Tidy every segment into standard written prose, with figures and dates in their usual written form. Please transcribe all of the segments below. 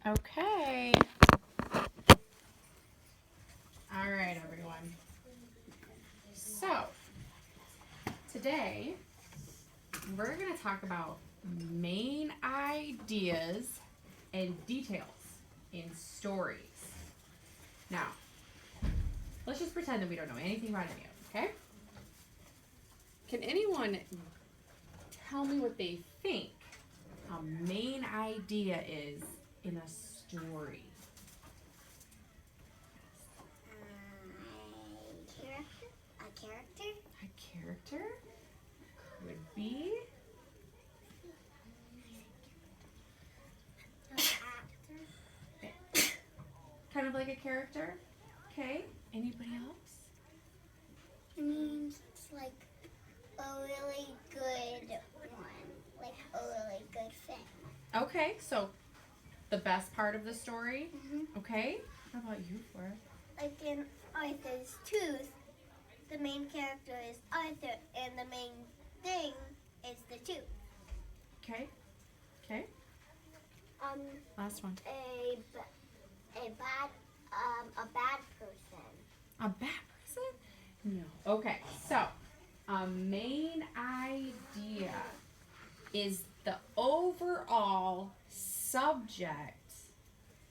Okay. All right, everyone. So, today we're going to talk about main ideas and details in stories. Now, let's just pretend that we don't know anything about any of them, okay? Can anyone tell me what they think a main idea is in a story? A character? A character? Could be. An actor? Kind of like a character. Okay. Anybody else? It means it's like a really good one. Like a really good thing. Okay, so the best part of the story. Mm-hmm. Okay. How about you, Flora? Like in Arthur's Tooth, the main character is Arthur, and the main thing is the tooth. Okay. Okay. Last one. A bad person. A bad person? No. Okay. So, a main idea is the overall subject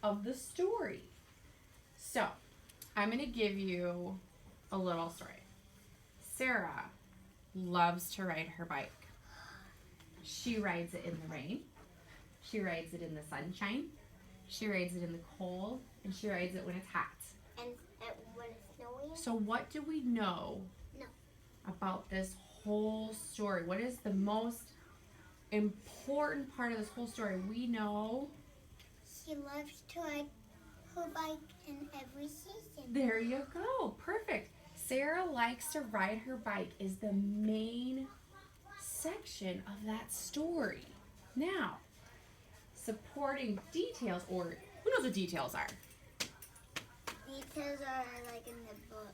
of the story. So, I'm going to give you a little story. Sarah loves to ride her bike. She rides it in the rain. She rides it in the sunshine. She rides it in the cold. And she rides it when it's hot. And when it's snowing? So what do we know about this whole story? What is the most important part of this whole story? We know. She loves to ride her bike in every season. There you go. Perfect. Sarah likes to ride her bike is the main section of that story. Now, supporting details, or who knows what details are? Details are like in the book.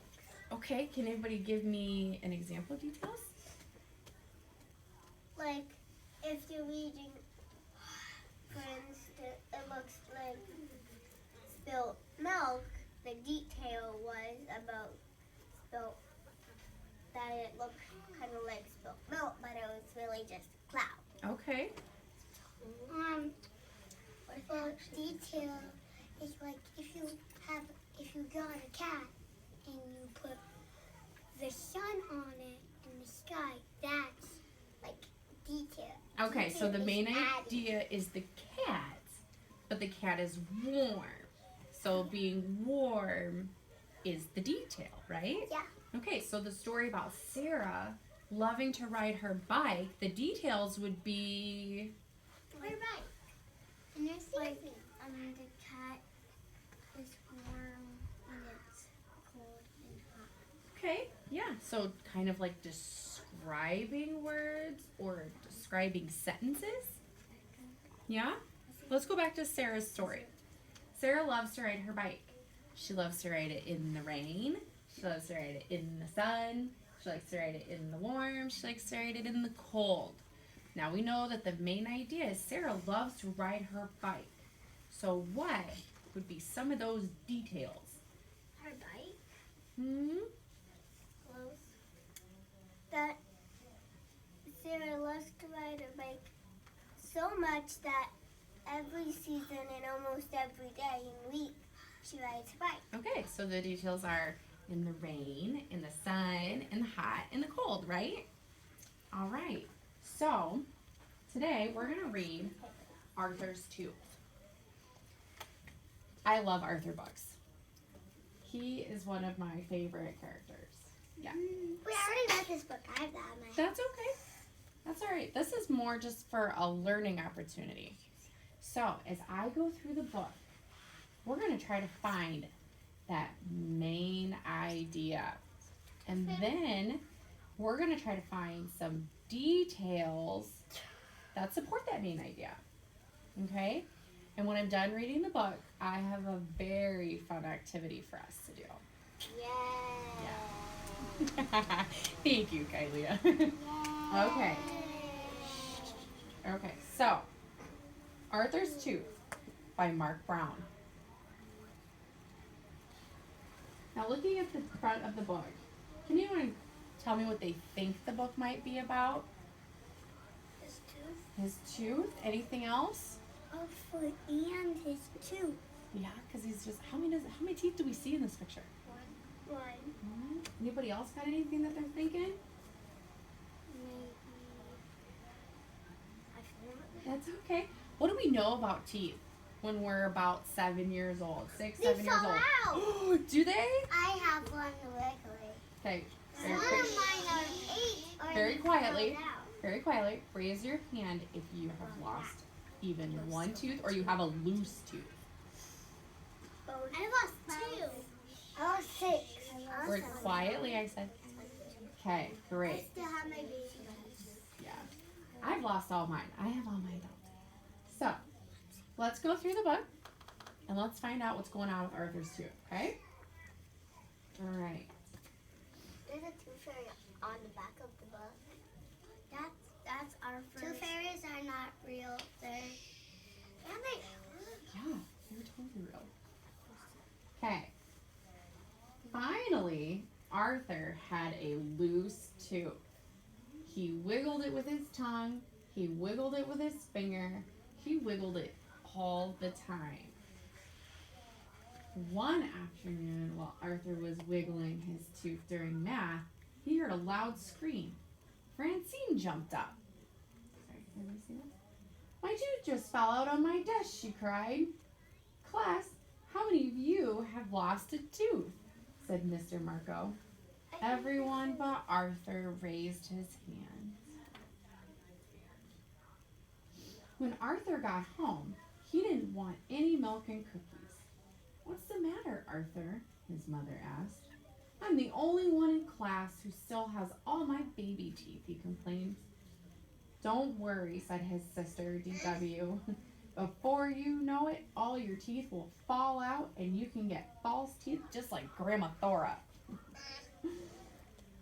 Okay, can anybody give me an example of details? Like, if you're reading, for instance, it looks like spilt milk, the detail was about spilt, that it looked kind of like spilt milk, but it was really just a cloud. Okay. Well, detail is like if you got a cat and you put the sun on it in the sky, that's like detail. Okay, so the main Detail is idea is the cat, but the cat is warm. So being warm is the detail, right? Yeah. Okay, so the story about Sarah loving to ride her bike, the details would be... We're right. And it's like the cat is warm and it's cold and hot. Okay, yeah, so kind of like describing words or describing sentences. Yeah? Let's go back to Sarah's story. Sarah loves to ride her bike. She loves to ride it in the rain. She loves to ride it in the sun. She likes to ride it in the warm. She likes to ride it in the cold. Now we know that the main idea is Sarah loves to ride her bike. So what would be some of those details? Her bike? Hmm? Close. That Sarah loves to ride her bike so much that every season and almost every day and week she rides her bike. Okay, so the details are in the rain, in the sun, in the hot, in the cold, right? All right. So today we're going to read Arthur's Tooth. I love Arthur books. He is one of my favorite characters. Yeah. We already read this book. I have that on my That's okay. That's all right. This is more just for a learning opportunity. So as I go through the book, we're going to try to find that main idea. And then we're going to try to find some details that support that main idea. Okay? And when I'm done reading the book, I have a very fun activity for us to do. Yeah. Thank you, Kylia. Okay. Okay, so Arthur's Tooth. by Mark Brown. Now, looking at the front of the book, can anyone tell me what they think the book might be about? His tooth. His tooth? Anything else? A foot and his tooth. Yeah, because he's just, how many teeth do we see in this picture? One. Anybody else got anything that they're thinking? Maybe. I forgot. That's okay. What do we know about teeth when we're about 7 years old? 6, 7 years fall old. out. Do they? I have one wiggly. Okay. Some of mine are 8. Very quietly. Fell out. Very quietly, raise your hand if you have lost even one tooth or you have a loose tooth. I lost 2. I lost 6. Or quietly, I said. Okay, I great. still have my baby teeth. Yeah. I've lost all mine. I have all my adult teeth. So, let's go through the book and let's find out what's going on with Arthur's tooth, okay? All right. There's a tooth fairy on the back of the book. That's our first. Tooth fairies are not real. They're Yeah, they're totally real. Okay. Finally, Arthur had a loose tooth. He wiggled it with his tongue. He wiggled it with his finger. He wiggled it all the time. One afternoon, while Arthur was wiggling his tooth during math, he heard a loud scream. Francine jumped up. Sorry, can everybody see that? My tooth just fell out on my desk, she cried. Class, how many of you have lost a tooth? Said Mr. Marco. Everyone but Arthur raised his hand. When Arthur got home, he didn't want any milk and cookies. What's the matter, Arthur? His mother asked. I'm the only one in class who still has all my baby teeth, he complained. Don't worry, said his sister, D.W. Before you know it, all your teeth will fall out and you can get false teeth just like Grandma Thora.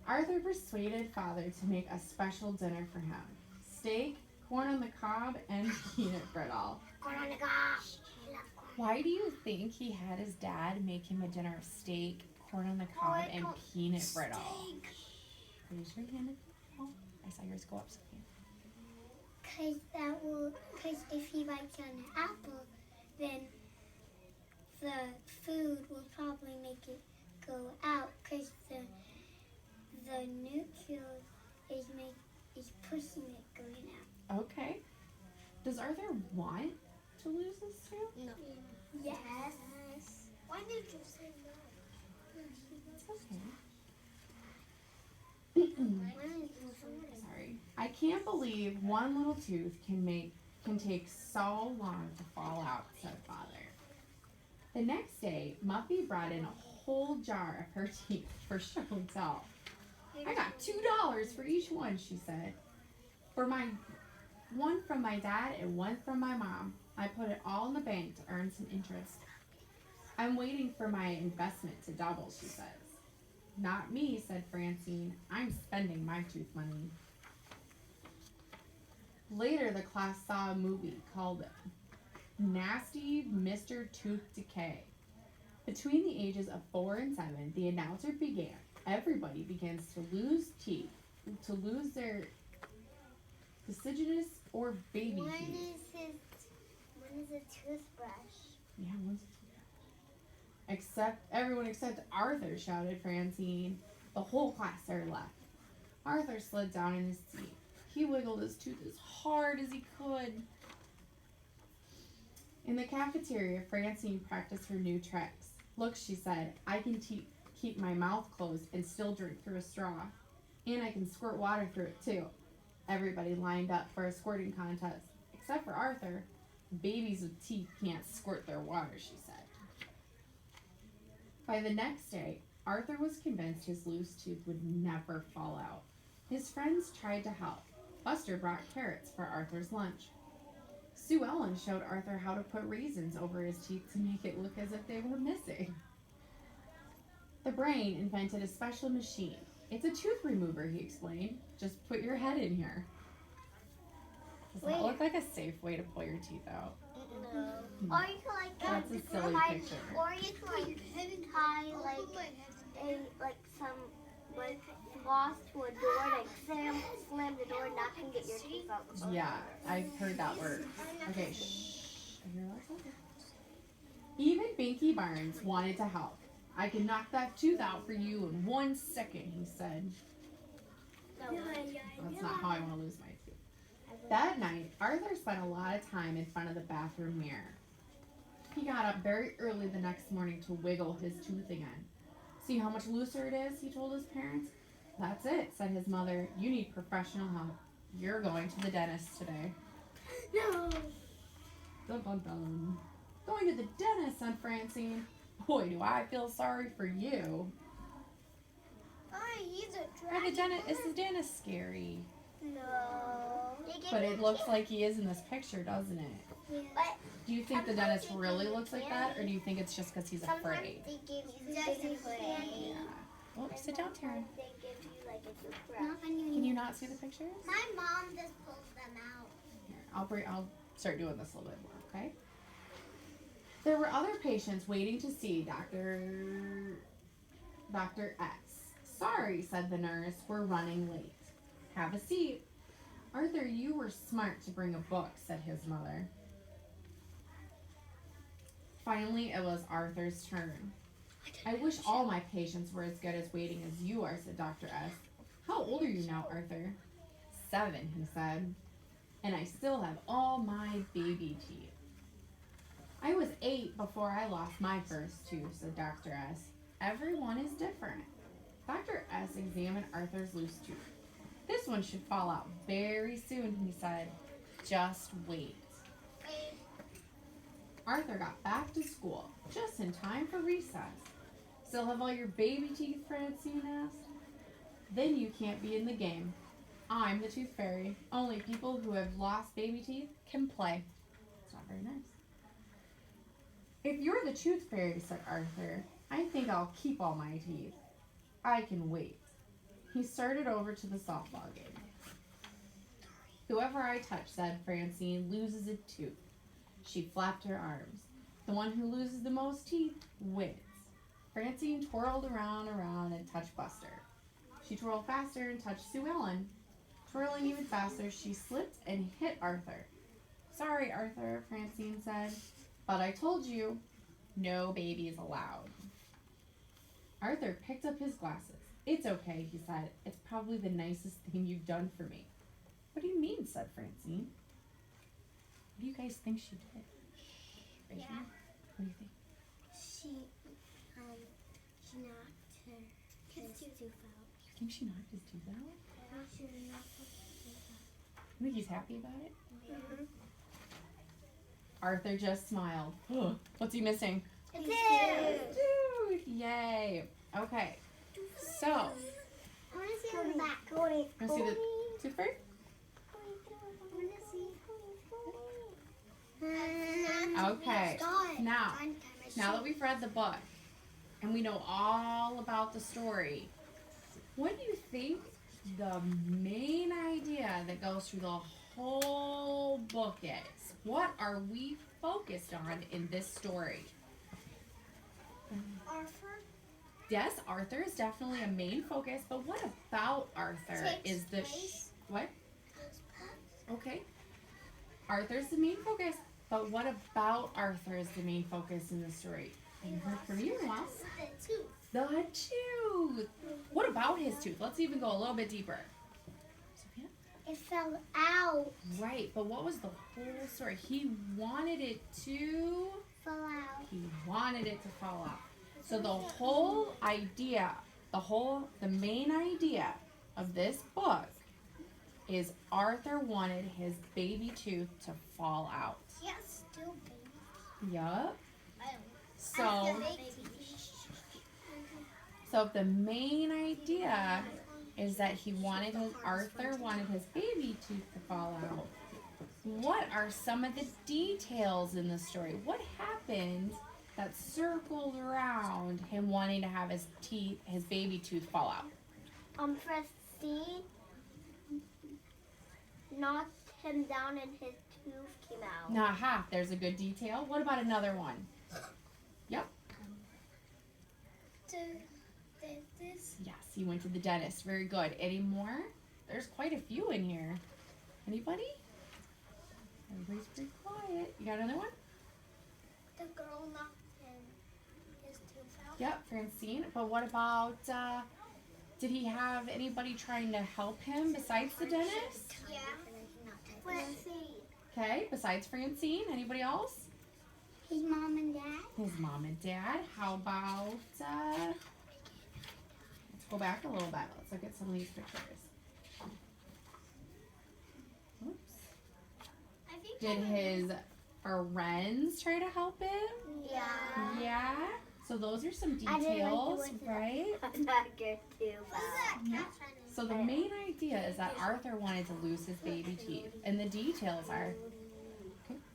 Arthur persuaded father to make a special dinner for him. Steak, corn on the cob, and peanut brittle. corn on the cob. Why do you think he had his dad make him a dinner of steak, corn on the cob, and peanut brittle? Raise your hand if you know. I saw yours go up, Sophia. Because if he bites on an apple, then the food will probably make it go out. Because the nucleus is pushing it going out. Okay. Does Arthur want to lose his tooth? No. Yes. Why did you say no? It's okay. Sorry. I can't believe one little tooth can take so long to fall out, said father. The next day, Muffy brought in a whole jar of her teeth for show and tell. I got $2 for each one, she said. For my one from my dad and one from my mom. I put it all in the bank to earn some interest. I'm waiting for my investment to double, she says. Not me, said Francine. I'm spending my tooth money. Later, the class saw a movie called Nasty Mr. Tooth Decay. Between the ages of 4 and 7, the announcer began. Everybody begins to lose teeth, to lose their deciduous or baby teeth. One is a toothbrush. Yeah, one's a toothbrush. Everyone except Arthur, shouted Francine. The whole class started laughing. Arthur slid down in his seat. He wiggled his tooth as hard as he could. In the cafeteria, Francine practiced her new tricks. Look, she said, I can keep my mouth closed and still drink through a straw. And I can squirt water through it, too. Everybody lined up for a squirting contest, except for Arthur. Babies with teeth can't squirt their water, she said. By the next day, Arthur was convinced his loose tooth would never fall out. His friends tried to help. Buster brought carrots for Arthur's lunch. Sue Ellen showed Arthur how to put raisins over his teeth to make it look as if they were missing. The brain invented a special machine. It's a tooth remover, he explained. Just put your head in here. Does that look like a safe way to pull your teeth out? No. Or you can like That's a silly picture. Or you can like tie like some like floss to a door, like slam the door, knock and get your teeth out. Yeah, I've heard that word. Okay, shh. I hear lots of it. Even Binky Barnes wanted to help. I can knock that tooth out for you in 1 second, he said. That's not how I want to lose my tooth. That night, Arthur spent a lot of time in front of the bathroom mirror. He got up very early the next morning to wiggle his tooth again. See how much looser it is, he told his parents. That's it, said his mother. You need professional help. You're going to the dentist today. No. Dun, dun, dun. Going to the dentist, said Francine. Boy, do I feel sorry for you. He's a Is the dentist scary? No. But it looks like he is in this picture, doesn't it? Yeah. Do you think the dentist really looks like that, or do you think it's just because he's afraid? They give you just afraid. Yeah. Oh, sit down, Tara. They give you like a Can you not see the pictures? My mom just pulls them out. Here, I'll start doing this a little bit more, okay? There were other patients waiting to see Dr. X. Sorry, said the nurse, we're running late. Have a seat. Arthur, you were smart to bring a book, said his mother. Finally, it was Arthur's turn. I wish all my patients were as good as waiting as you are, said Dr. S. How old are you now, Arthur? 7, he said. And I still have all my baby teeth. I was 8 before I lost my first tooth, said Dr. S. Everyone is different. Dr. S examined Arthur's loose tooth. This one should fall out very soon, he said. Just wait. Arthur got back to school just in time for recess. Still have all your baby teeth, Francine asked. Then you can't be in the game. I'm the tooth fairy. Only people who have lost baby teeth can play. It's not very nice. If you're the tooth fairy, said Arthur, I think I'll keep all my teeth. I can wait. He started over to the softball game. Whoever I touch, said Francine, loses a tooth. She flapped her arms. The one who loses the most teeth wins. Francine twirled around and touched Buster. She twirled faster and touched Sue Ellen. Twirling even faster, she slipped and hit Arthur. Sorry, Arthur, Francine said, but I told you, no babies allowed. Arthur picked up his glasses. It's okay, he said. It's probably the nicest thing you've done for me. What do you mean, said Francine. What do you guys think she did? Yeah. What do you think? She knocked his tooth out. You think she knocked his tooth out? You think he's happy about it? Mm-hmm. Arthur just smiled. What's he missing? A tooth. Dude, yay. Okay, so. I want to see the back. Want to see the tooth fairy? Okay, now that we've read the book and we know all about the story, what do you think the main idea that goes through the whole book is? What are we focused on in this story? Arthur? Yes, Arthur is definitely a main focus, but what about Arthur is the what? Okay. Arthur's the main focus, but what about Arthur is the main focus in the story? Have you heard from you, Ross? The tooth. The tooth. What about his tooth? Let's even go a little bit deeper. Sophia? It fell out. Right, but what was the whole story? He wanted it to Fell out. He wanted it to fall out. So the whole idea, the main idea of this book is Arthur wanted his baby tooth to fall out. Yes, still baby. Yup. So the main idea is that Arthur wanted his baby tooth to fall out. What are some of the details in the story? What happened that circled around him wanting to have his baby tooth fall out? Press C. Knocked him down and his tooth came out. Aha, there's a good detail. What about another one? Yep. This? Yes, he went to the dentist. Very good. Any more? There's quite a few in here. Anybody? Everybody's pretty quiet. You got another one? The girl knocked his tooth out. Yep, Francine. But what about, did he have anybody trying to help him besides the dentist? Yeah. Let's see. Okay, besides Francine, anybody else? His mom and dad. His mom and dad. How about, let's go back a little bit. Let's look at some of these pictures. Oops. I think Did his friends try to help him? Yeah. Yeah. So those are some I didn't like details, the way right? I'm not good too. So the main idea is that Arthur wanted to lose his baby teeth, and the details are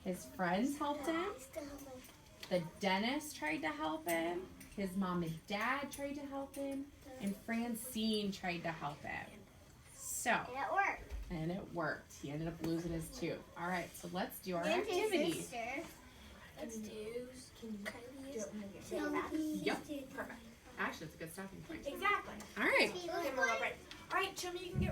his friends helped him, the dentist tried to help him, his mom and dad tried to help him, and Francine tried to help him. So, And it worked. and it worked. He ended up losing his tooth. All right, so let's do our And his activity. sister. Let's do. Yep, perfect. Actually, it's a good stopping point. Exactly. All right. Give him a little break. All right, Chummy, you can get